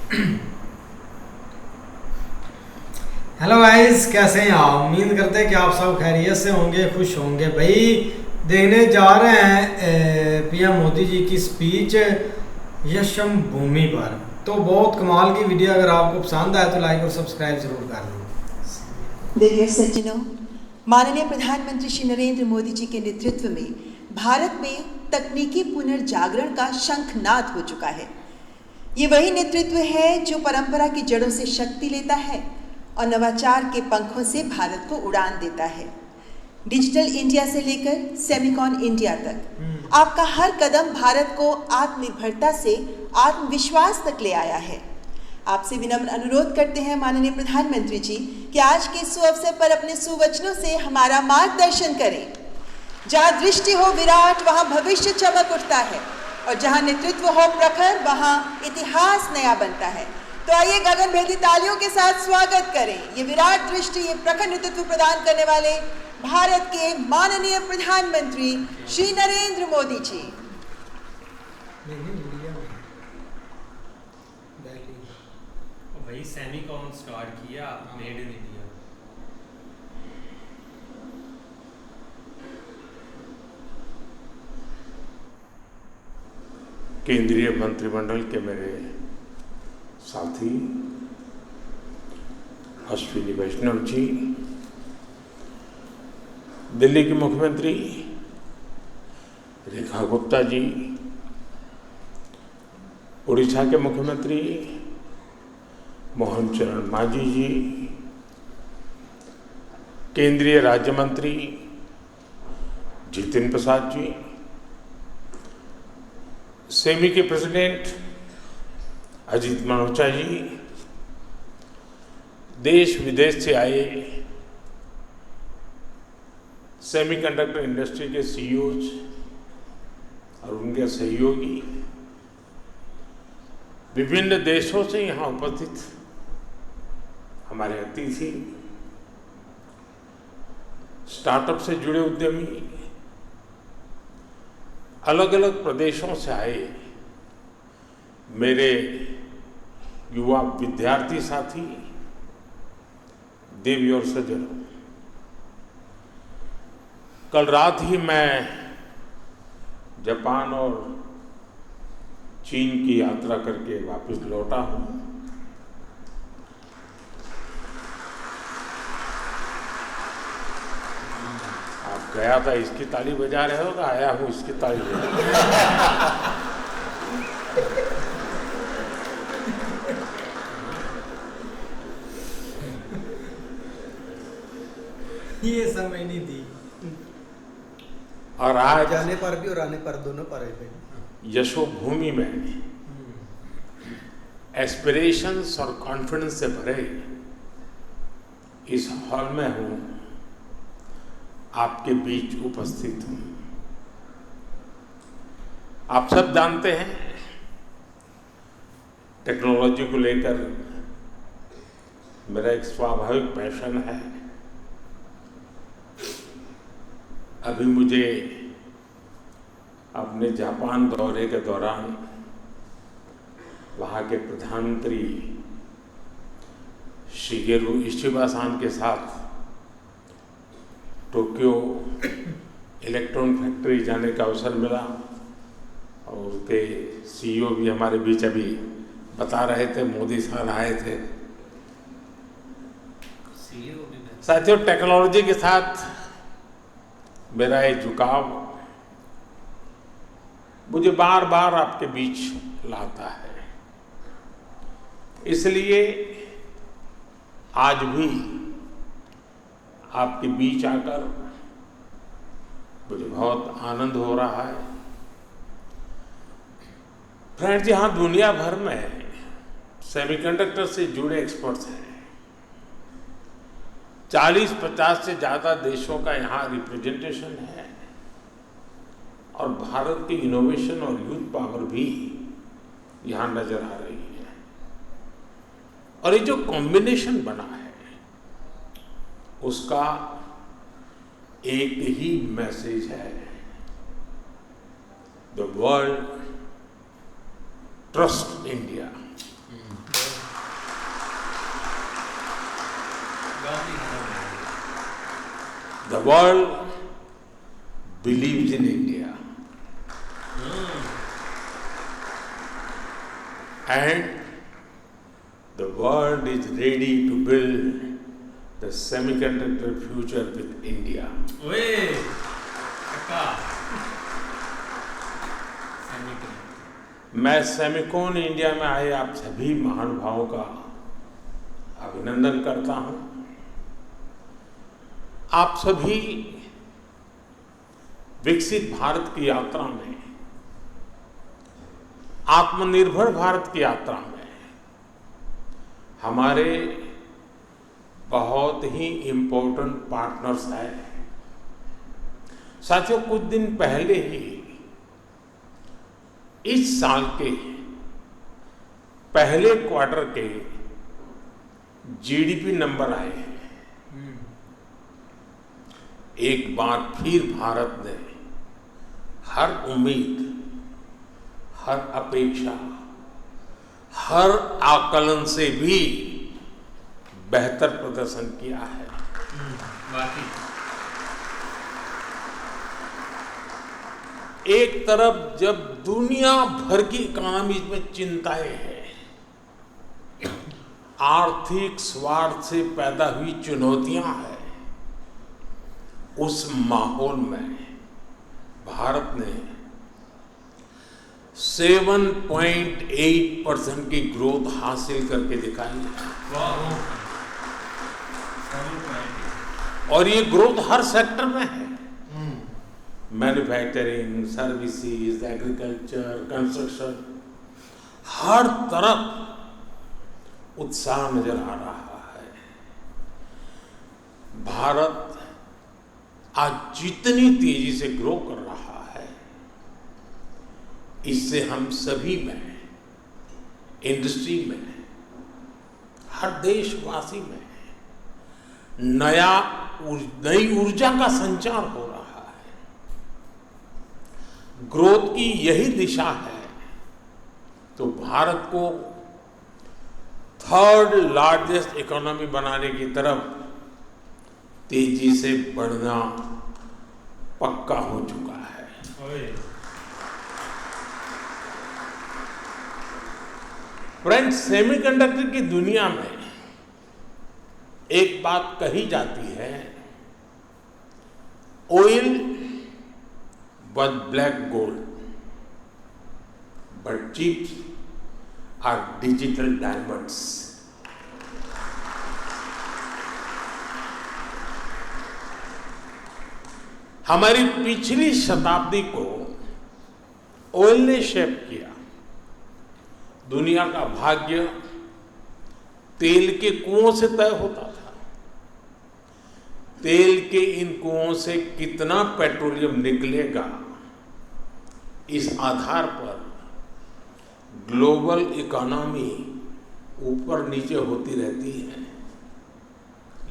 Hello guys, कैसे हैं आप? उम्मीद करते हैं कि आप सब खैरियत से होंगे, खुश होंगे। भाई देखने जा रहे हैं पीएम मोदी जी की स्पीच यशम भूमि पर। तो बहुत कमाल की वीडियो, अगर आपको पसंद आए तो लाइक और सब्सक्राइब जरूर कर दें। देखिए सज्जनों, माननीय प्रधानमंत्री श्री नरेंद्र मोदी जी के नेतृत्व में भारत में तकनीकी पुनर्जागरण का शंखनाद हो चुका है। ये वही नेतृत्व है जो परंपरा की जड़ों से शक्ति लेता है और नवाचार के पंखों से भारत को उड़ान देता है। डिजिटल इंडिया से लेकर सेमिकॉन इंडिया तक आपका हर कदम भारत को आत्मनिर्भरता से आत्मविश्वास तक ले आया है। आपसे विनम्र अनुरोध करते हैं माननीय प्रधानमंत्री जी कि आज के सुअवसर पर अपने सुवचनों से हमारा मार्गदर्शन करें। जहाँ दृष्टि हो विराट, वहाँ भविष्य चमक उठता है, और जहाँ नेतृत्व हो प्रखर, वहाँ इतिहास नया बनता है। तो आइए गगनभेदी तालियों के साथ स्वागत करें ये विराट दृष्टि, ये प्रखर नेतृत्व प्रदान करने वाले भारत के माननीय प्रधानमंत्री श्री नरेंद्र मोदी जी। वही सेमिकॉन स्टार्ट किया, मेड इन इंडिया। केंद्रीय मंत्रिमंडल के मेरे साथी अश्विनी वैष्णव जी, दिल्ली की मुख्यमंत्री रेखा गुप्ता जी, उड़ीसा के मुख्यमंत्री मोहन चरण मांझी जी, केंद्रीय राज्य मंत्री जितिन प्रसाद जी, सेमी के प्रेसिडेंट अजीत मनोचा जी, देश विदेश से आए सेमीकंडक्टर इंडस्ट्री के सीईओज और उनके सहयोगी, विभिन्न देशों से यहाँ उपस्थित हमारे अतिथि, स्टार्टअप से जुड़े उद्यमी, अलग अलग प्रदेशों से आए मेरे युवा विद्यार्थी साथी, देवी और सज्जनों, कल रात ही मैं जापान और चीन की यात्रा करके वापस लौटा हूं। आप गया था इसकी ताली बजा रहे हो, तो आया हूं इसकी ताली बजा। ये समय नहीं दी, और आज जाने पर भी और आने पर दोनों पर है। यशोभूमि में एस्पिरेशंस और कॉन्फिडेंस से भरे इस हॉल में हूं, आपके बीच उपस्थित हूं। आप सब जानते हैं टेक्नोलॉजी को लेकर मेरा एक स्वाभाविक पैशन है। अभी मुझे अपने जापान दौरे के दौरान वहाँ के प्रधानमंत्री शिगेरू इशिबा-सान के साथ टोक्यो इलेक्ट्रॉनिक फैक्ट्री जाने का अवसर मिला, और उनके सीईओ भी हमारे बीच अभी बता रहे थे, मोदी साहब आए थे। साथियों, टेक्नोलॉजी के साथ मेरा ये झुकाव मुझे बार बार आपके बीच लाता है, इसलिए आज भी आपके बीच आकर मुझे बहुत आनंद हो रहा है। फ्रेंड्स, यहाँ दुनिया भर में सेमीकंडक्टर से जुड़े एक्सपर्ट्स हैं। 40-50 से ज़्यादा देशों का यहाँ रिप्रेजेंटेशन है, और भारत की इनोवेशन और यूथ पावर भी यहाँ नजर आ रही है। और ये जो कॉम्बिनेशन बना है उसका एक ही मैसेज है, the world trust India. Job नहीं खत्म है। The world believes in India. And the world is ready to build the semiconductor future with India. ओए कक्का सेमीकंडक्टर। मैं सेमिकॉन इंडिया में आए आप सभी महानुभावों का अभिनंदन करता हूं। आप सभी विकसित भारत की यात्रा में, आत्मनिर्भर भारत की यात्रा में हमारे बहुत ही इम्पोर्टेंट पार्टनर्स हैं। साथियों, कुछ दिन पहले ही इस साल के पहले क्वार्टर के जीडीपी नंबर आए हैं। एक बार फिर भारत ने हर उम्मीद, हर अपेक्षा, हर आकलन से भी बेहतर प्रदर्शन किया है। वाकई एक तरफ जब दुनिया भर की इकोनॉमी में चिंताएं हैं, आर्थिक स्वार्थ से पैदा हुई चुनौतियां हैं, उस माहौल में भारत ने 7.8% की ग्रोथ हासिल करके दिखाई है। और ये ग्रोथ हर सेक्टर में है। मैन्युफैक्चरिंग, सर्विसेज, एग्रीकल्चर, कंस्ट्रक्शन, हर तरफ उत्साह नजर आ रहा है। भारत आज जितनी तेजी से ग्रो कर रहा है, इससे हम सभी में, इंडस्ट्री में, हर देशवासी में नई ऊर्जा का संचार हो रहा है। ग्रोथ की यही दिशा है तो भारत को थर्ड लार्जेस्ट इकोनॉमी बनाने की तरफ तेजी से बढ़ना पक्का हो चुका है। फ्रेंड्स, सेमीकंडक्टर की दुनिया में एक बात कही जाती है, oil was black gold, but chips are digital diamonds. हमारी पिछली शताब्दी को ऑयल ने शेप किया। दुनिया का भाग्य तेल के कुओं से तय होता था। तेल के इन कुओं से कितना पेट्रोलियम निकलेगा, इस आधार पर ग्लोबल इकोनॉमी ऊपर नीचे होती रहती है।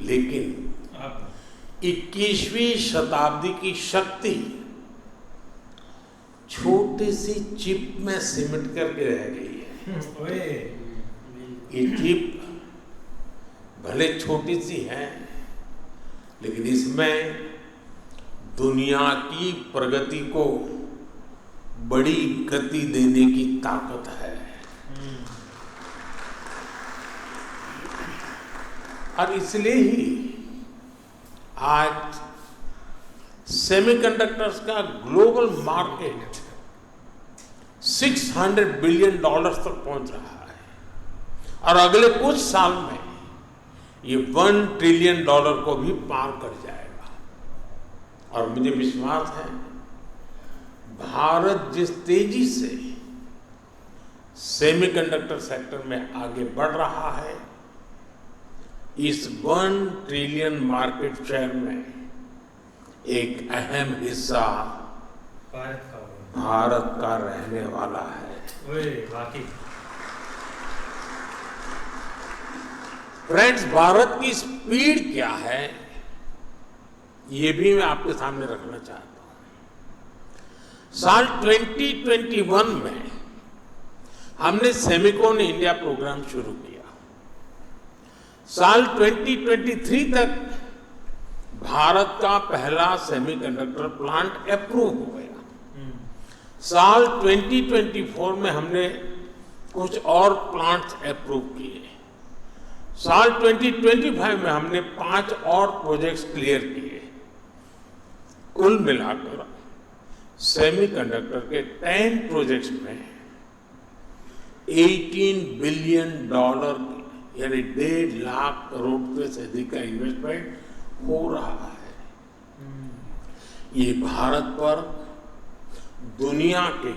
लेकिन 21वीं शताब्दी की शक्ति छोटी सी चिप में सिमट करके रह गई है। ये चिप भले छोटी सी है, लेकिन इसमें दुनिया की प्रगति को बड़ी गति देने की ताकत है। और इसलिए ही आज सेमीकंडक्टर्स का ग्लोबल मार्केट $600 बिलियन तक पहुंच रहा है और अगले कुछ साल में ये $1 ट्रिलियन को भी पार कर जाएगा। और मुझे विश्वास है, भारत जिस तेजी से सेमीकंडक्टर सेक्टर में आगे बढ़ रहा है, इस 1 ट्रिलियन मार्केट शेयर में एक अहम हिस्सा भारत का रहने वाला है। वाकई फ्रेंड्स, भारत की स्पीड क्या है, ये भी मैं आपके सामने रखना चाहता हूं। साल 2021 में हमने सेमिकॉन इंडिया प्रोग्राम शुरू किया। साल 2023 तक भारत का पहला सेमीकंडक्टर प्लांट अप्रूव हो गया। साल 2024 में हमने कुछ और प्लांट्स अप्रूव किए। साल 2025 में हमने 5 और प्रोजेक्ट्स क्लियर किए। कुल मिलाकर सेमीकंडक्टर के 10 प्रोजेक्ट्स में $18 बिलियन यानी 1.5 लाख करोड़ रुपए से अधिक का इन्वेस्टमेंट हो रहा है। ये भारत पर दुनिया के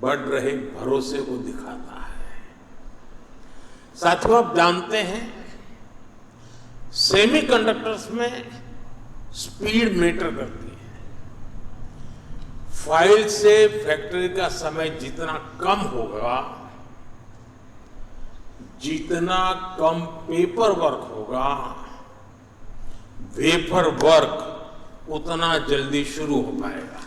बढ़ रहे भरोसे को दिखाता है। साथियों, आप जानते हैं सेमीकंडक्टर्स में स्पीड मैटर करती है। फाइल से फैक्ट्री का समय जितना कम होगा, जितना कम पेपर वर्क होगा, वेफर वर्क उतना जल्दी शुरू हो पाएगा।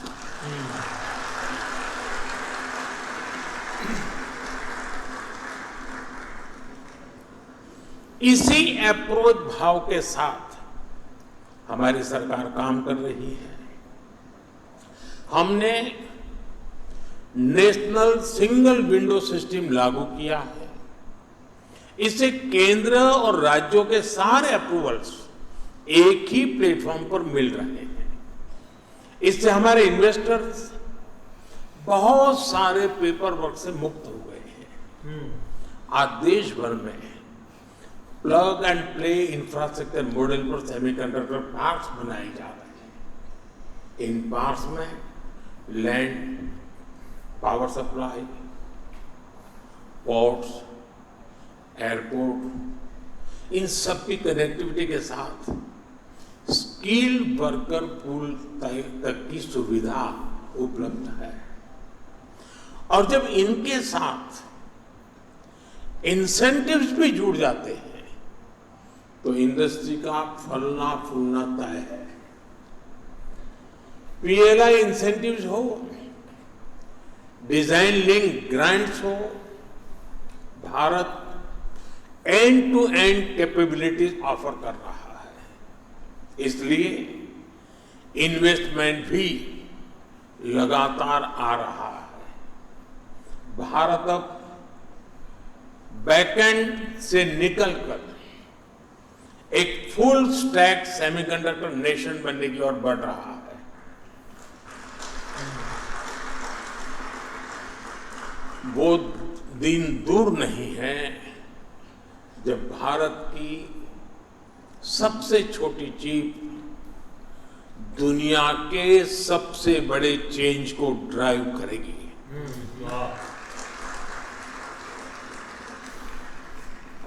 इसी अप्रोच भाव के साथ हमारी सरकार काम कर रही है। हमने नेशनल सिंगल विंडो सिस्टम लागू किया है। इससे केंद्र और राज्यों के सारे अप्रूवल्स एक ही प्लेटफॉर्म पर मिल रहे हैं। इससे हमारे इन्वेस्टर्स बहुत सारे पेपर वर्क से मुक्त हो गए हैं। आज देश भर में plug and play infrastructure model पर सेमीकंडक्टर पार्क्स बनाए जा रहे हैं। इन पार्क्स में land, power supply, ports, airport, इन सब की कनेक्टिविटी के साथ स्किल्ड वर्कर पूल तक की सुविधा उपलब्ध है। और जब इनके साथ इंसेंटिव्स भी जुड़ जाते हैं तो इंडस्ट्री का फलना फूलना तय है। पीएलआई इंसेंटिव्स हो, डिजाइन लिंक ग्रांट्स हो, Bharat end to end capabilities offer कर रहा है। इसलिए इन्वेस्टमेंट भी लगातार आ रहा है। भारत अब बैकएंड से निकलकर एक फुल स्टैक सेमीकंडक्टर नेशन बनने की ओर बढ़ रहा है। वो दिन दूर नहीं है जब भारत की सबसे छोटी चिप दुनिया के सबसे बड़े चेंज को ड्राइव करेगी।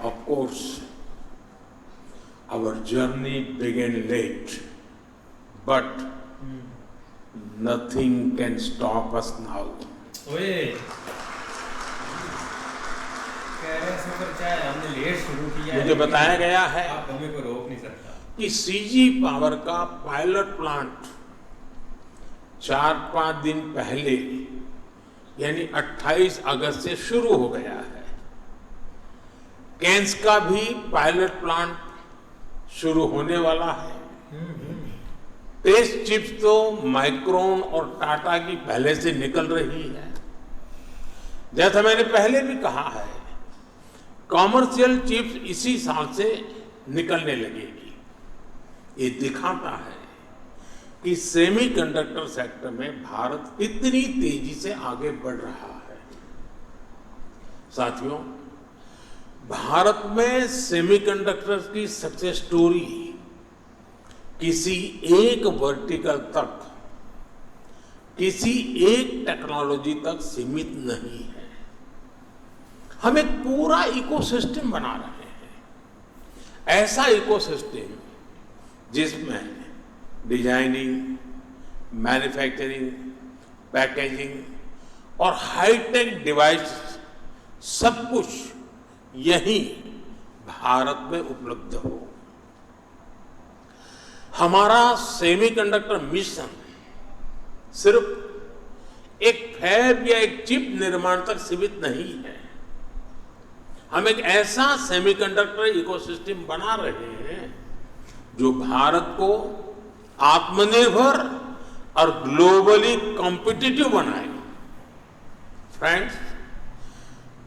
Of course, our journey began late, but nothing can stop us now. ओए, कह रहे हैं सफर क्या है? हमने लेट शुरू किया है। मुझे बताया गया है आप हमें को रोक नहीं सकता कि सीजी पावर का पायलट प्लांट 4-5 दिन पहले यानी 28 अगस्त से शुरू हो गया है। कैंस का भी पायलट प्लांट शुरू होने वाला है। टेस्ट चिप्स तो माइक्रोन और टाटा की पहले से निकल रही है। जैसा मैंने पहले भी कहा है, कॉमर्शियल चिप्स इसी साल से निकलने लगेगी। ये दिखाता है कि सेमीकंडक्टर सेक्टर में भारत कितनी तेजी से आगे बढ़ रहा है। साथियों, भारत में सेमीकंडक्टर्स की सक्सेस स्टोरी किसी एक वर्टिकल तक, किसी एक टेक्नोलॉजी तक सीमित नहीं है। हम एक पूरा इकोसिस्टम बना रहे हैं। ऐसा इकोसिस्टम जिसमें डिजाइनिंग, मैन्युफैक्चरिंग, पैकेजिंग और हाईटेक डिवाइस सब कुछ यही भारत में उपलब्ध हो। हमारा सेमीकंडक्टर मिशन सिर्फ एक फैब या एक चिप निर्माण तक सीमित नहीं है। हम एक ऐसा सेमीकंडक्टर इकोसिस्टम बना रहे हैं जो भारत को आत्मनिर्भर और ग्लोबली कॉम्पिटिटिव बनाएगा। फ्रेंड्स,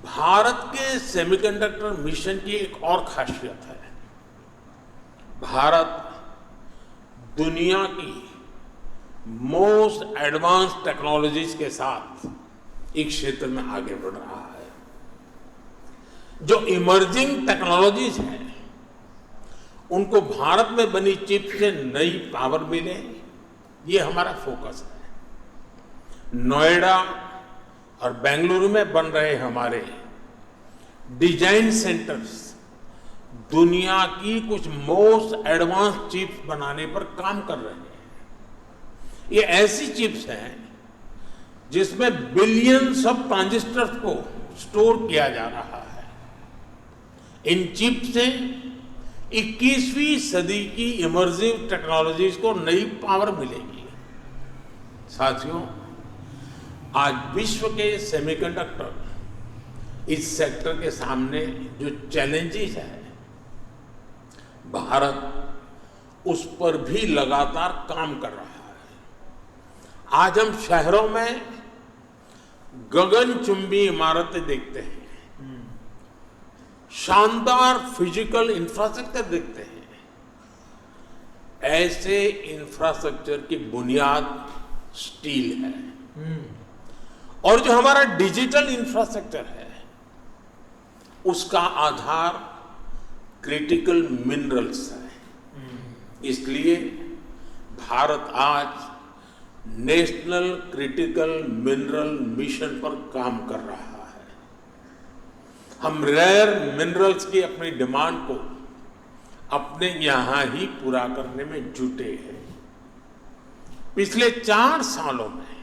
भारत के सेमीकंडक्टर मिशन की एक और खासियत है, भारत दुनिया की मोस्ट एडवांस टेक्नोलॉजीज के साथ एक क्षेत्र में आगे बढ़ रहा है। जो इमर्जिंग टेक्नोलॉजीज हैं उनको भारत में बनी चिप से नई पावर मिले, ये हमारा फोकस है। नोएडा और बेंगलुरु में बन रहे हमारे डिजाइन सेंटर्स दुनिया की कुछ मोस्ट एडवांस चिप्स बनाने पर काम कर रहे हैं। ये ऐसी चिप्स हैं जिसमें बिलियंस ऑफ ट्रांजिस्टर्स को स्टोर किया जा रहा है। इन चिप्स से 21वीं सदी की इमर्सिव टेक्नोलॉजीज को नई पावर मिलेगी। साथियों, आज विश्व के सेमीकंडक्टर इस सेक्टर के सामने जो चैलेंजेस है, भारत उस पर भी लगातार काम कर रहा है। आज हम शहरों में गगनचुंबी इमारतें देखते हैं, शानदार फिजिकल इंफ्रास्ट्रक्चर देखते हैं। ऐसे इंफ्रास्ट्रक्चर की बुनियाद स्टील है और जो हमारा डिजिटल इंफ्रास्ट्रक्चर है उसका आधार क्रिटिकल मिनरल्स है। इसलिए भारत आज नेशनल क्रिटिकल मिनरल मिशन पर काम कर रहा है। हम रेयर मिनरल्स की अपनी डिमांड को अपने यहां ही पूरा करने में जुटे हैं। पिछले 4 सालों में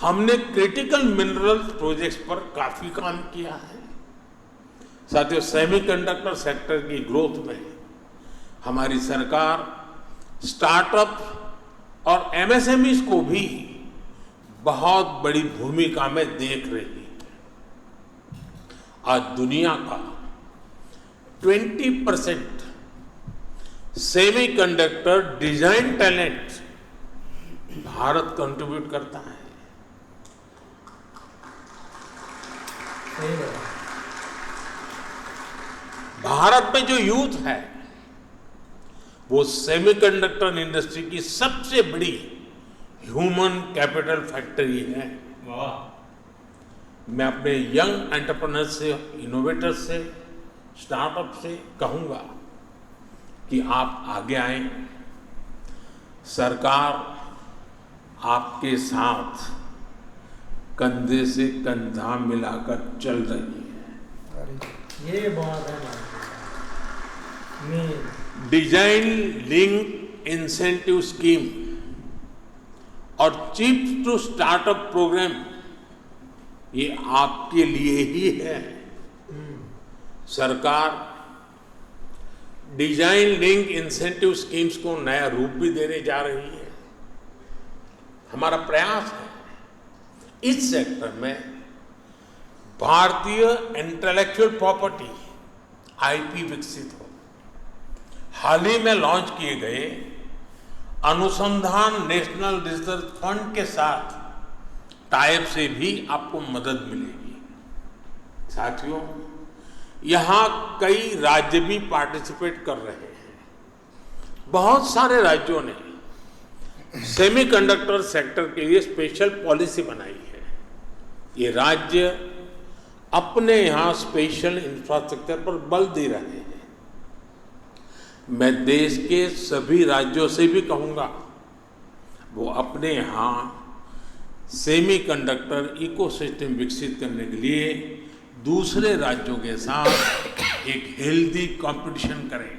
हमने क्रिटिकल मिनरल्स प्रोजेक्ट्स पर काफी काम किया है। साथियों, सेमीकंडक्टर सेक्टर की ग्रोथ में हमारी सरकार स्टार्टअप और एमएसएमईज को भी बहुत बड़ी भूमिका में देख रही है। आज दुनिया का 20% semiconductor design talent Bharat contribute करता है। सही बात। भारत में जो यूथ है वो सेमीकंडक्टर इंडस्ट्री की सबसे बड़ी ह्यूमन कैपिटल फैक्ट्री है। वाह। मैं अपने यंग एंटरप्रेन्योर्स से, इनोवेटर्स से, स्टार्टअप से कहूंगा कि आप आगे आएं। सरकार आपके साथ कंधे से कंधा मिलाकर चल रही है। ये बात है ना। डिजाइन लिंक इंसेंटिव स्कीम और चिप्स टू स्टार्टअप प्रोग्राम ये आपके लिए ही है। सरकार डिजाइन लिंक इंसेंटिव स्कीम्स को नया रूप भी देने जा रही है। हमारा प्रयास है इस सेक्टर में भारतीय इंटेलेक्चुअल प्रॉपर्टी आईपी विकसित हो। हाल ही में लॉन्च किए गए अनुसंधान नेशनल रिसर्च फंड के साथ टाइप से भी आपको मदद मिलेगी। साथियों, यहां कई राज्य भी पार्टिसिपेट कर रहे हैं। बहुत सारे राज्यों ने सेमीकंडक्टर सेक्टर के लिए स्पेशल पॉलिसी बनाई है। ये राज्य अपने यहां स्पेशल इंफ्रास्ट्रक्चर पर बल दे रहे हैं। मैं देश के सभी राज्यों से भी कहूंगा वो अपने यहां सेमीकंडक्टर इकोसिस्टम विकसित करने के लिए दूसरे राज्यों के साथ एक हेल्दी कंपटीशन करें,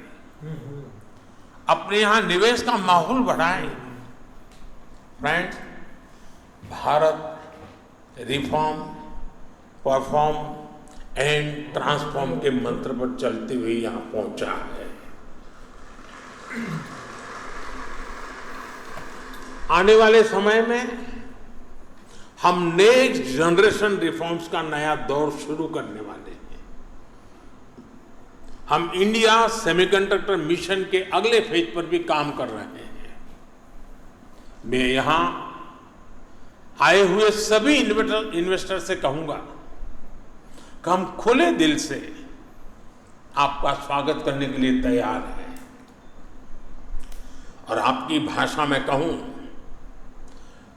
अपने यहां निवेश का माहौल बढ़ाएं। Friends, Bharat reform, perform and transform के मंत्र पर चलते हुए यहां पहुंचा है। आने वाले समय में हम नेक्स्ट जनरेशन रिफॉर्म्स का नया दौर शुरू करने वाले हैं। हम इंडिया सेमीकंडक्टर मिशन के अगले फेज पर भी काम कर रहे हैं। मैं यहां आए हुए सभी इन्वेस्टर से कहूंगा कि हम खुले दिल से आपका स्वागत करने के लिए तैयार हैं। और आपकी भाषा में कहूं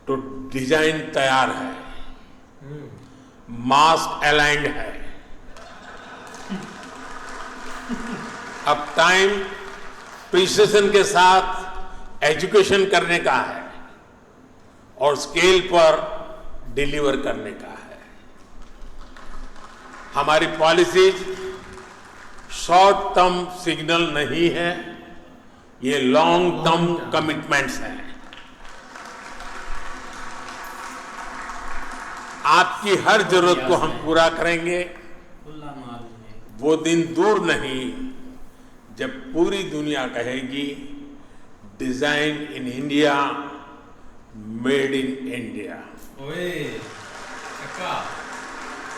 तो डिजाइन तैयार है, मास्क अलाइंड है। अब टाइम प्रिसिजन के साथ एजुकेशन करने का है और स्केल पर डिलीवर करने का है। हमारी पॉलिसीज शॉर्ट टर्म सिग्नल नहीं है, ये लॉन्ग टर्म कमिटमेंट्स हैं। आपकी हर जरूरत को हम पूरा करेंगे। वो दिन दूर नहीं जब पूरी दुनिया कहेगी design in India, made in India,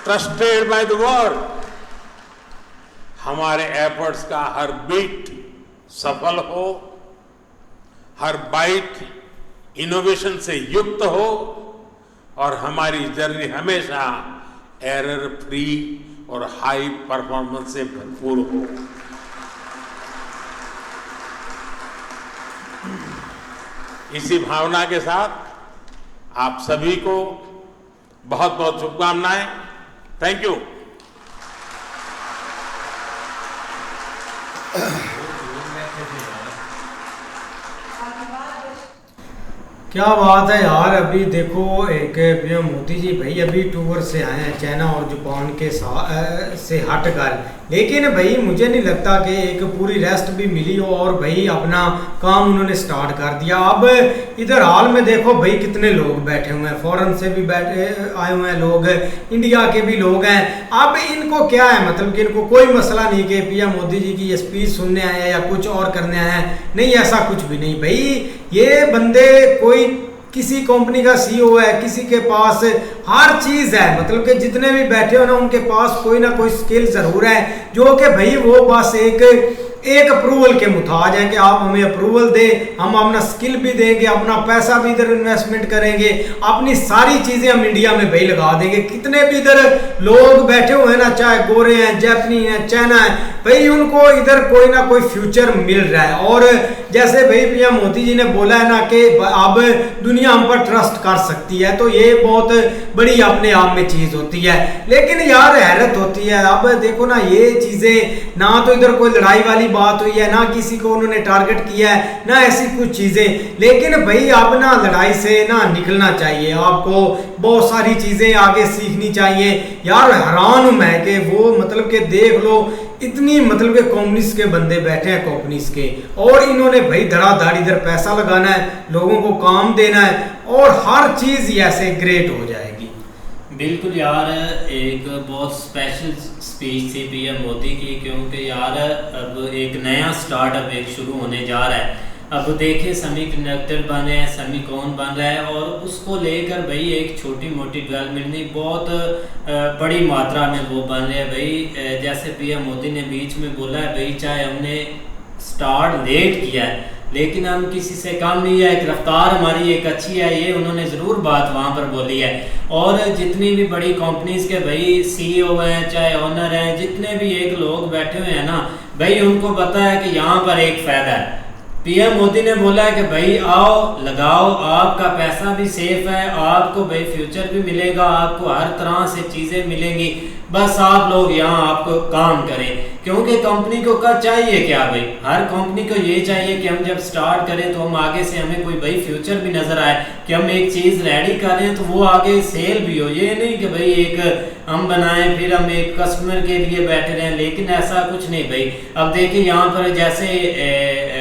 trusted by the world. हमारे एफर्ट्स का हर बीट सफल हो, हर बाइट इनोवेशन से युक्त हो और हमारी जर्नी हमेशा एरर फ्री और हाई परफॉर्मेंस से भरपूर हो। इसी भावना के साथ आप सभी को बहुत बहुत शुभकामनाएं। Thank you. क्या बात है यार। अभी देखो एक पीएम मोदी जी भाई अभी टूर से आए हैं चाइना और जापान के से हटकर, लेकिन भाई मुझे नहीं लगता कि एक पूरी रेस्ट भी मिली हो और भाई अपना काम उन्होंने स्टार्ट कर दिया। अब इधर हाल में देखो भाई कितने लोग बैठे हुए हैं, फॉरेन से भी बैठे आए हुए हैं लोग, इंडिया के भी लोग हैं। अब इनको क्या है, मतलब कि इनको कोई मसला नहीं कि पीएम मोदी जी की ये स्पीच सुनने आए हैं या कुछ और करने आए हैं, नहीं ऐसा कुछ भी नहीं भाई। ये बंदे कोई किसी कंपनी का सीईओ है, किसी के पास हर चीज है, मतलब कि जितने भी बैठे हो ना उनके पास कोई ना कोई स्किल जरूर है, जो कि भाई वो बस एक अप्रूवल के मुताज है कि आप हमें अप्रूवल दे, हम अपना स्किल भी देंगे, अपना पैसा भी इधर इन्वेस्टमेंट करेंगे, अपनी सारी चीजें हम इंडिया में भाई लगा देंगे। कितने भी इधर लोग बैठे हुए हैं ना, चाहे गोरे हैं, जापानी हैं, चाइना है, भाई उनको इधर कोई ना कोई फ्यूचर मिल रहा है। और जैसे भाई पीएम मोदी जी ने बोला है ना कि अब दुनिया हम पर ट्रस्ट कर सकती है, तो ये बहुत बड़ी अपने आप में चीज होती है। लेकिन यार हैरत होती है, अब देखो ना ये चीजें, ना तो इधर कोई लड़ाई वाली बात हुई है, ना किसी को उन्होंने टारगेट किया है, ना ऐसी कुछ चीजें। लेकिन भाई अब ना लड़ाई से ना निकलना चाहिए, आपको बहुत सारी चीजें आगे सीखनी चाहिए। यार हैरान हूं मैं कि वो मतलब कि देख लो इतनी मतलब के कम्युनिस्ट के बंदे बैठे हैं कम्युनिस्ट के, और इन्होंने भाई धड़ाधड़ इधर पैसा लगाना है, लोगों को काम देना है और हर चीज ही ऐसे ग्रेट हो जाएगी। बिल्कुल यार, एक बहुत स्पेशल स्पीच थी पीएम मोदी की, क्योंकि यार अब एक नया स्टार्टअप एक शुरू होने जा रहा है। अब देखें सेमीकंडक्टर बन रहे हैं, सेमीकॉन बन रहा है, और उसको लेकर भाई एक छोटी मोटी डेवलपमेंट नहीं, बहुत बड़ी मात्रा में वो बन रहे हैं भाई। जैसे पीएम मोदी ने बीच में बोला है भाई, चाहे हमने स्टार्ट लेट किया है लेकिन हम किसी से कम नहीं है, एक रफ्तार हमारी एक अच्छी है, ये उन्होंने ज़रूर बात वहाँ पर बोली है। और जितनी भी बड़ी कंपनीज के भाई सीईओ हैं, चाहे ओनर हैं, जितने भी एक लोग बैठे हुए हैं ना भाई, उनको पता है कि यहाँ पर एक फ़ायदा है। पीएम मोदी ने बोला है कि भाई आओ लगाओ, आपका पैसा भी सेफ है, आपको भाई फ्यूचर भी मिलेगा, आपको हर तरह से चीज़ें मिलेंगी, बस आप लोग यहाँ आपको काम करें। क्योंकि कंपनी को क्या चाहिए, क्या भाई हर कंपनी को ये चाहिए कि हम जब स्टार्ट करें तो हम आगे से हमें कोई भाई फ्यूचर भी नजर आए, कि हम एक चीज़ रेडी कर रहे हैं तो वो आगे सेल भी हो। ये नहीं कि भाई एक हम बनाएं फिर हम एक कस्टमर के लिए बैठे रहें, लेकिन ऐसा कुछ नहीं भाई। अब देखिए यहाँ पर जैसे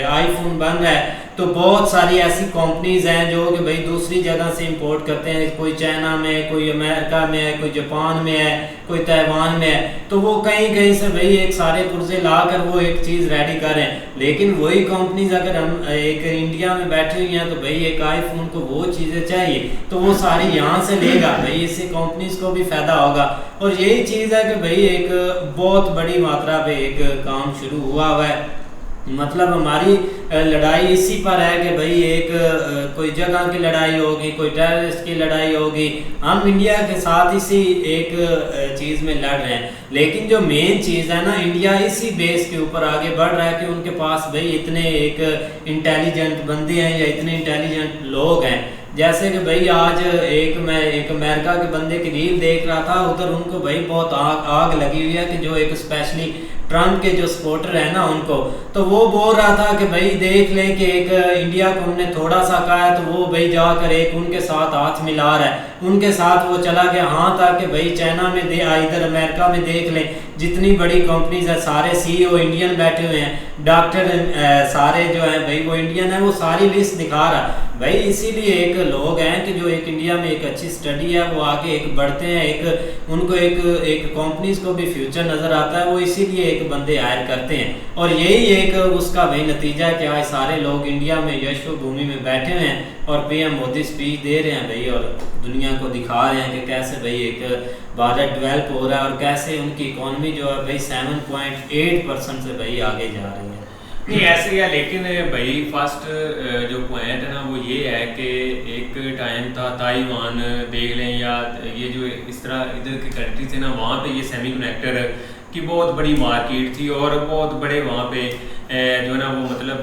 आईफोन बन रहा है तो बहुत सारी ऐसी कंपनीज हैं जो कि भाई दूसरी जगह से इंपोर्ट करते हैं, कोई चाइना में, कोई अमेरिका में है, कोई जापान में है, कोई ताइवान में है, तो वो कहीं कहीं से भाई एक सारे पुर्जे ला कर वो एक चीज़ रेडी करें। लेकिन वही कंपनीज अगर हम एक इंडिया में बैठे हुई हैं तो भाई एक आईफोन को वो चीज़ें चाहिए तो वो सारी यहाँ से लेगा, भाई इससे कंपनीज को भी फायदा होगा। और यही चीज़ है कि भाई एक बहुत बड़ी मात्रा पे एक काम शुरू हुआ है, मतलब हमारी लड़ाई इसी पर है कि भाई एक कोई जगह की लड़ाई होगी, कोई टेररिस्ट की लड़ाई होगी, हम इंडिया के साथ इसी एक चीज़ में लड़ रहे हैं। लेकिन जो मेन चीज़ है ना, इंडिया इसी बेस के ऊपर आगे बढ़ रहा है कि उनके पास भाई इतने एक इंटेलिजेंट बंदे हैं या इतने इंटेलिजेंट लोग हैं। जैसे कि भाई आज मैं एक अमेरिका के बंदे की रील देख रहा था, उधर उनको भाई बहुत आग लगी हुई है कि जो एक स्पेशली ट्रम्प के जो सपोर्टर है ना उनको, तो वो बोल रहा था कि भाई देख ले कि एक इंडिया को हमने थोड़ा सा कहा है तो वो भाई जाकर एक उनके साथ हाथ मिला रहा है, उनके साथ वो चला गया। हाँ, ताकि भाई चाइना में इधर अमेरिका में देख ले जितनी बड़ी कंपनीज है सारे CEO इंडियन बैठे हुए हैं, डॉक्टर सारे जो है भाई वो इंडियन है, वो सारी लिस्ट दिखा रहा है भाई। इसीलिए एक लोग हैं कि जो एक इंडिया में एक अच्छी स्टडी है वो आगे एक बढ़ते हैं, एक उनको एक कंपनीज को भी फ्यूचर नज़र आता है, वो इसीलिए एक बंदे हायर करते हैं। और यही एक उसका भाई नतीजा है कि आज सारे लोग इंडिया में यशोभूमि में बैठे हुए हैं और PM मोदी स्पीच दे रहे हैं भाई, और दुनिया को दिखा रहे हैं कि कैसे भाई एक भारत डेवलप हो रहा है और कैसे उनकी इकोनॉमी जो है भाई 7.8% से भाई आगे जा रही है। नहीं ऐसे ही है, लेकिन भाई फर्स्ट जो पॉइंट है ना वो ये है कि एक टाइम था ताइवान देख लें या ये जो इस तरह इधर की कंट्री थे ना, वहाँ पे ये सेमीकंडक्टर की बहुत बड़ी मार्केट थी और बहुत बड़े वहाँ पे जो है ना वो मतलब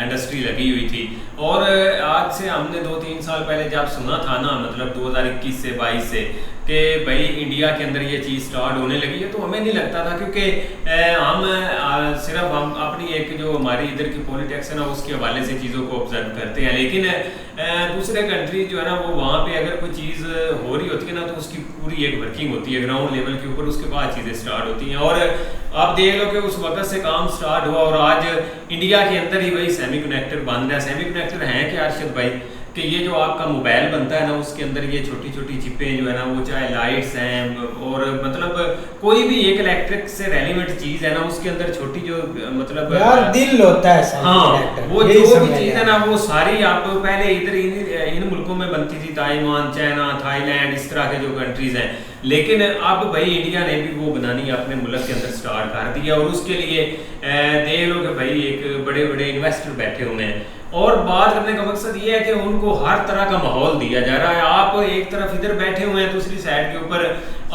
इंडस्ट्री लगी हुई थी। और आज से हमने 2-3 साल पहले जब सुना था ना, मतलब 2021 से 22 से कि भाई इंडिया के अंदर ये चीज़ स्टार्ट होने लगी है, तो हमें नहीं लगता था, क्योंकि हम सिर्फ हम अपनी एक जो हमारी इधर की पॉलिटिक्स है ना उसके हवाले से चीज़ों को ऑब्जर्व करते हैं। लेकिन दूसरे कंट्री जो है ना वो वहाँ पे अगर कोई चीज़ हो रही होती है ना तो उसकी पूरी एक वर्किंग होती है ग्राउंड लेवल के ऊपर, उसके बाद चीज़ें स्टार्ट होती हैं। और आप देख लो कि उस वक्त से काम स्टार्ट हुआ और आज इंडिया के अंदर ही वही सेमीकंडक्टर बन रहा है। सेमीकंडक्टर हैं क्या अर्शद भाई, कि ये जो आपका मोबाइल बनता है ना उसके अंदर ये छोटी छोटी चिपें जो है ना वो चाहे लाइट्स हैं और मतलब कोई भी एक इलेक्ट्रिक से रेलिवेंट चीज है ना उसके अंदर छोटी जो मतलब यार दिल होता है हाँ, वो जो भी चीज है ना वो सारी आप पहले इधर इन मुल्कों में बनती थी, ताइवान, चाइना, थाईलैंड, इस तरह के जो कंट्रीज हैं। लेकिन अब भाई इंडिया ने भी वो बनानी अपने मुल्क के अंदर स्टार्ट कर दिया और उसके लिए देख लो कि भाई एक बड़े बड़े इन्वेस्टर बैठे हुए हैं। और बात करने का मकसद ये है कि उनको हर तरह का माहौल दिया जा रहा है। आप एक तरफ इधर बैठे हुए हैं, दूसरी साइड के ऊपर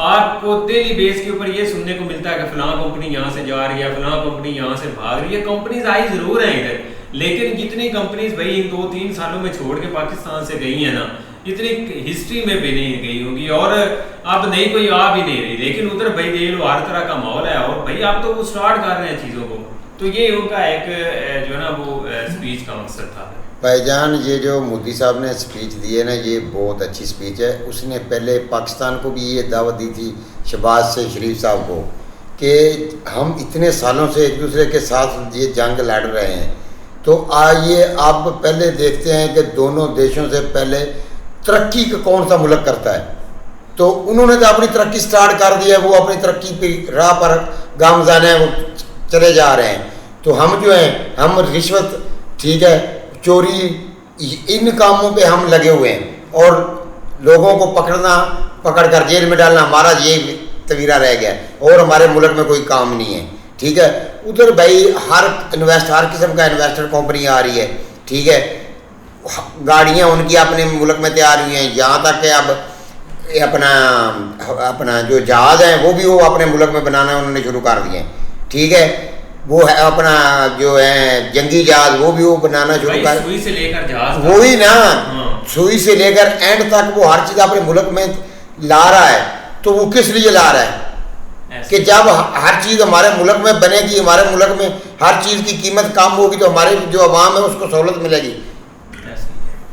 आपको डेली बेस के ऊपर ये सुनने को मिलता है कि फलां कंपनी यहाँ से जा रही है, फलां कंपनी यहाँ से भाग रही है। कंपनीज आई जरूर हैं इधर, लेकिन जितनी कंपनीज भाई इन 2-3 सालों में छोड़ के पाकिस्तान से गई है ना, इतनी हिस्ट्री में भी नहीं गई होगी और अब नहीं कोई आ भी नहीं रही। लेकिन उधर भाई देख लो हर तरह का माहौल है और भाई आप तो वो स्टार्ट कर रहे हैं चीज़ों को। तो ये उनका एक जो है ना वो स्पीच का मकसद था। भाईजान, ये जो मोदी साहब ने स्पीच दी है ना, ये बहुत अच्छी स्पीच है। उसने पहले पाकिस्तान को भी ये दावत दी थी शहबाज से शरीफ साहब को कि हम इतने सालों से एक दूसरे के साथ ये जंग लड़ रहे हैं, तो आइए आप पहले देखते हैं कि दोनों देशों से पहले तरक्की का कौन सा मुल्क करता है। तो उन्होंने तो अपनी तरक्की स्टार्ट कर दी है, वो अपनी तरक्की पे राह पर गामज़ान है, वो चले जा रहे हैं। तो हम जो हैं, हम रिश्वत, ठीक है, चोरी, इन कामों पे हम लगे हुए हैं और लोगों को पकड़ कर जेल में डालना हमारा ये तवीरा रह गया और हमारे मुल्क में कोई काम नहीं है, ठीक है। उधर भाई हर किस्म का इन्वेस्टर कंपनी आ रही है, ठीक है, गाड़ियाँ उनकी अपने मुल्क में तैयार हुई हैं, यहाँ तक कि अब अपना जो जहाज़ हैं वो भी वो अपने मुल्क में बनाना उन्होंने शुरू कर दिए हैं, ठीक है। वो है अपना जो है जंगी जहाज, वो भी वो बनाना शुरू कर, सुई से लेकर जहाज, वही ना, सुई से लेकर एंड तक वो हर चीज़ अपने मुल्क में ला रहा है। तो वो किस लिए ला रहा है कि जब हर चीज़ हमारे मुल्क में बनेगी, हमारे मुल्क में हर चीज़ की कीमत कम होगी तो हमारे जो अवाम है उसको सहूलत मिलेगी।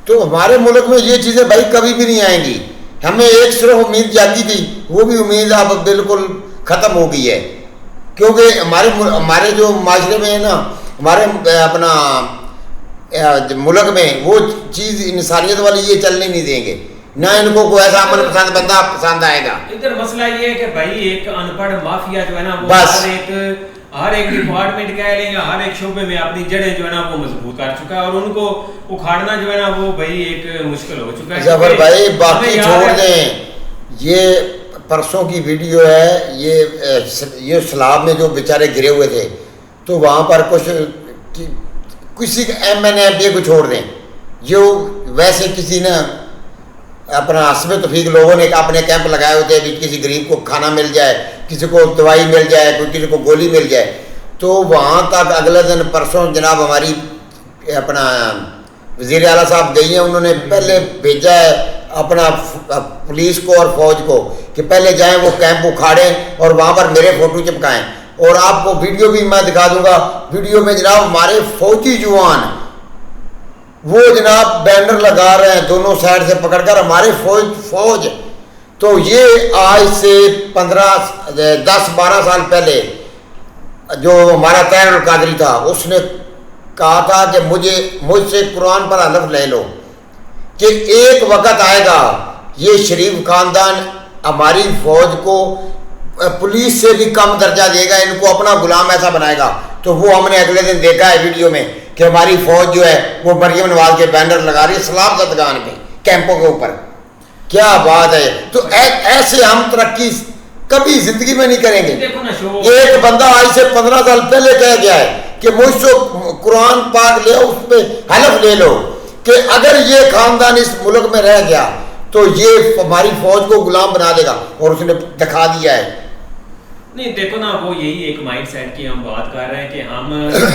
तो हमारे मुल्क में ये चीज़ें भाई कभी भी नहीं आएंगी। हमें एक सिर्फ उम्मीद जागी थी, वो भी उम्मीद अब बिल्कुल ख़त्म हो गई है, क्योंकि हमारे जो माशरे में है ना, हमारे अपना मुल्क में वो चीज़ इंसानियत वाली ये चलने नहीं देंगे, ना इनको कोई ऐसा अमन पसंद बंदा पसंद आएगा। इधर मसला ये है कि भाई एक अनपढ़ माफिया जो है ना वो बस हर एक डिपार्टमेंट कह लें या हर एक शोबे में अपनी जड़ें जो है ना वो मजबूत कर चुका है, और उनको उखाड़ना जो है ना वो भाई एक मुश्किल हो चुका है। जफर भाई बाकी छोड़ दें, ये परसों की वीडियो है, ये सैलाब में जो बेचारे गिरे हुए थे, तो वहाँ पर किसी MNA को छोड़ दें, जो वैसे किसी ने अपना हस्ब तौफीक लोगों ने अपने कैंप लगाए होते हैं, किसी गरीब को खाना मिल जाए, किसी को दवाई मिल जाए, कोई किसी को गोली मिल जाए, तो वहाँ तक अगले दिन परसों जनाब हमारी अपना वज़ीर आला साहब गई हैं, उन्होंने पहले भेजा है अपना पुलिस को और फौज को कि पहले जाएं वो कैंप उखाड़ें और वहाँ पर मेरे फ़ोटो चिपकाएं, और आपको वीडियो भी मैं दिखा दूंगा। वीडियो में जनाब हमारे फौजी जवान वो जनाब बैनर लगा रहे हैं दोनों साइड से पकड़कर, हमारे फौज। तो ये आज से 10-12 साल पहले जो हमारा तैर कादरी था, उसने कहा था कि मुझसे कुरान पर हलफ ले लो कि एक वक्त आएगा ये शरीफ खानदान हमारी फौज को पुलिस से भी कम दर्जा देगा, इनको अपना गुलाम ऐसा बनाएगा। तो वो हमने अगले दिन देखा है वीडियो में कि हमारी फौज जो है वो मरियम नवाज के बैनर लगा रही है सलाब जदगान पे कैंपों के ऊपर। क्या बात है। तो ऐसे हम तरक्की कभी जिंदगी में नहीं करेंगे। एक बंदा आज से 15 साल पहले कह गया है कि मुझसे कुरान पाक ले उस पर हलफ ले लो कि अगर ये खानदान इस मुल्क में रह गया तो ये हमारी फौज को गुलाम बना देगा, और उसने दिखा दिया है। नहीं देखो ना, वो यही एक माइंड सेट की हम बात कर रहे हैं कि हम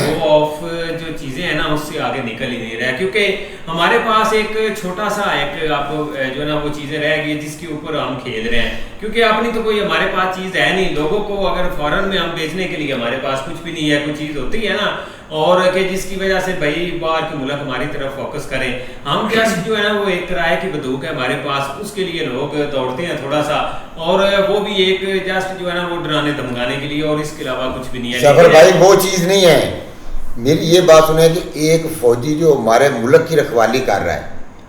वो ऑफ जो चीज़ें हैं ना उससे आगे निकल ही नहीं रहे, क्योंकि हमारे पास एक छोटा सा एक आप जो है ना वो चीज़ें रह गई जिसके ऊपर हम खेल रहे हैं, क्योंकि अपनी तो कोई हमारे पास चीज़ है नहीं। लोगों को अगर फॉरेन में हम बेचने के लिए हमारे पास कुछ भी नहीं है, कोई चीज़ होती है ना, और कि जिसकी वजह से भाई बाहर के मुल्क हमारी तरफ फोकस करें। हम जस्ट जो है ना वो एक किराए की बंदूक है हमारे पास, उसके लिए लोग दौड़ते हैं थोड़ा सा, और वो भी एक जस्ट जो है ना वो डराने धमकाने के लिए, और इसके अलावा कुछ भी नहीं है। सफर भाई वो चीज़ नहीं है। मेरी ये बात सुने कि एक फौजी जो हमारे मुल्क की रखवाली कर रहा है,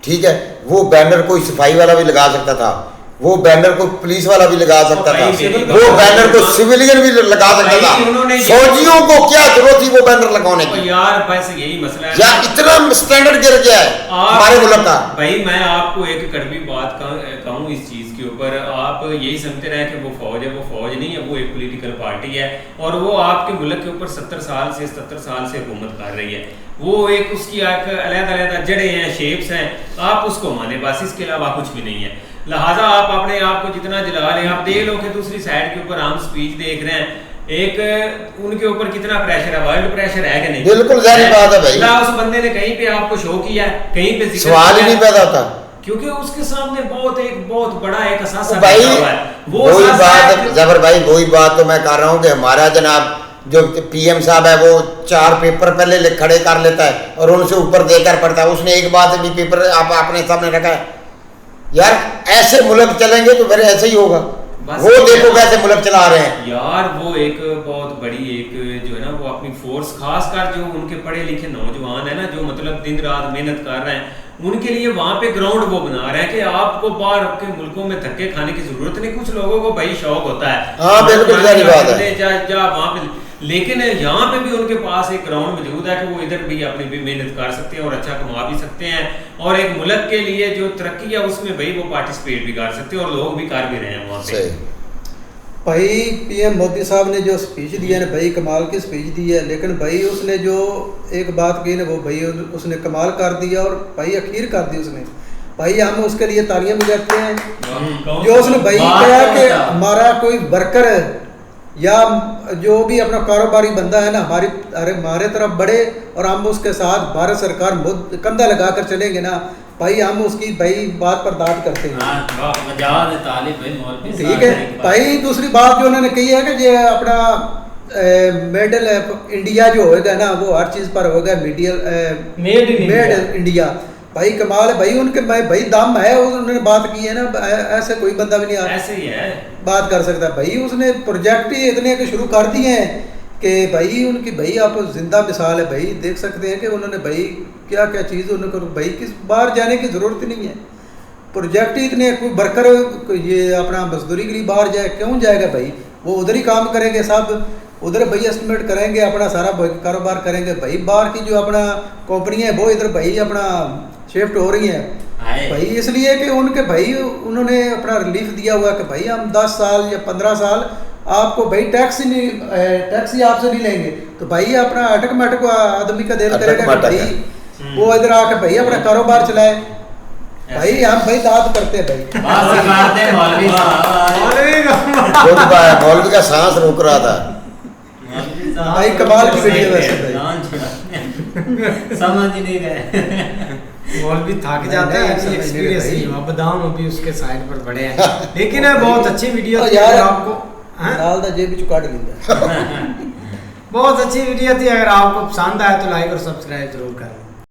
ठीक है, वो बैनर कोई सफाई वाला भी लगा सकता था, वो बैनर को पुलिस वाला भी लगा सकता था, वो बैनर को सिविलियन भी लगा सकता था। फौजियों को क्या जरूरत थी वो बैनर लगाने की? यार बस यही मसला है यार, इतना स्टैंडर्ड गिर गया है हमारे मुल्क का। भाई मैं आपको एक कड़वी बात कहूँ इस चीज के ऊपर, आप यही समझते रहे कि वो फौज है, वो फौज नहीं है, वो एक पॉलिटिकल पार्टी है, और वो आपके मुल्क के ऊपर 70 साल से हुकूमत कर रही है। वो एक उसकी अलग-अलग जड़ें हैं, शेप्स हैं, आप उसको माने बस, इसके अलावा कुछ भी नहीं है। लिहाजा आप अपने आप को जितना जला लें, आप देख लो कि दूसरी साइड के ऊपर हम स्पीच देख रहे हैं, एक उनके ऊपर कितना प्रेशर है, वर्ल्ड प्रेशर है कि नहीं? बिल्कुल जाहिर बात है भाई। ना उस बंदे ने कहीं पे आपको शो किया, कहीं पे सवाल ही नहीं पैदा होता, क्योंकि उसके सामने बहुत बड़ा एक असासा भाई है। वही बात जबर भाई, वही बात तो मैं कर रहा हूँ कि हमारा जनाब जो PM साहब है वो 4 पेपर पहले खड़े कर लेता है और उनसे ऊपर देकर पढ़ता है। उसने एक बात भी पेपर आप अपने सामने रखा है। यार ऐसे मुल्क चलेंगे तो फिर ऐसे ही होगा। वो देखो कैसे मुल्क चला रहे हैं यार। वो एक बहुत बड़ी एक जो है ना वो अपनी फोर्स, खासकर जो उनके पढ़े लिखे नौजवान है ना, जो मतलब दिन रात मेहनत कर रहे हैं, उनके लिए वहाँ पे ग्राउंड वो बना रहे हैं कि आपको बाहर के मुल्कों में धक्के खाने की जरूरत नहीं। कुछ लोगों को भाई शौक होता है, हाँ बिल्कुल सही बात है, जा वहाँ पे, लेकिन यहाँ पे भी उनके पास एक ग्राउंड मौजूद है कि वो इधर भी अपनी भी मेहनत कर सकते हैं और अच्छा कमा भी सकते हैं, और एक मुल्क के लिए जो तरक्की है उसमें भाई वो पार्टिसिपेट भी कर सकते हैं, और लोग भी कर भी रहे हैं वहाँ पे। भाई PM मोदी साहब ने जो स्पीच दी है ना भाई, कमाल की स्पीच दी है, लेकिन भाई उसने जो एक बात कही ना वो भाई उसने कमाल कर दिया, और भाई अखीर कर दी उसने। भाई हम उसके लिए तालियां बजाते हैं जो उसने भाई कहा कि हमारा कोई वर्कर या जो भी अपना कारोबारी बंदा है ना हमारे तरफ बढ़े, और हम उसके साथ भारत सरकार कंधा लगा कर चलेंगे ना भाई, हम उसकी भाई बात पर दाद करते हैं। ठीक है भाई। दूसरी बात जो उन्होंने कही है कि ये अपना मेडल इंडिया जो होएगा ना वो हर चीज़ पर होगा, मेड इन इंडिया। भाई कमाल है भाई उनके भाई दम है, उन्होंने बात की है ना, ऐसे कोई बंदा भी नहीं ऐसे ही है बात कर सकता भाई। उसने प्रोजेक्ट ही इतने के शुरू कर दिए हैं कि भाई उनकी भाई आप जिंदा मिसाल है भाई, देख सकते हैं कि उन्होंने भाई क्या क्या चीज़ उनको भाई किस बाहर जाने की ज़रूरत ही नहीं है। प्रोजेक्ट ही इतने, कोई वर्कर ये अपना मजदूरी के लिए बाहर जाए क्यों जाएगा भाई, वो उधर ही काम करेंगे सब, उधर भाई एस्टिमेट करेंगे, अपना सारा कारोबार करेंगे भाई। बाहर की जो अपना कंपनियां है वो इधर भाई अपना शिफ्ट हो रही हैं भाई, इसलिए कि उनके भाई उन्होंने अपना रिलीफ दिया हुआ कि भाई हम 10 साल या 15 साल आपको भाई टैक्स ही आपसे नहीं लेंगे, तो भाई अपना अटक मटक आदमी का दिल करेगा कि भाई वो इधर आके भाई अपना कारोबार चलाए भाई। हम भाई दाद करते हैं भाई। मौलवी का सांस रोक रहा था भाई, कमाल की वीडियो वैसे समझ ही नहीं गए। मौलवी थक जाता है, एक्सपीरियंस नहीं हुआ, बादाम अभी उसके साइड पर बड़े हैं, लेकिन बहुत अच्छी वीडियो थी। यार आपको दाल दा जेब चुका लेंदा बहुत अच्छी वीडियो थी। अगर आपको पसंद आए तो लाइक और सब्सक्राइब जरूर करें।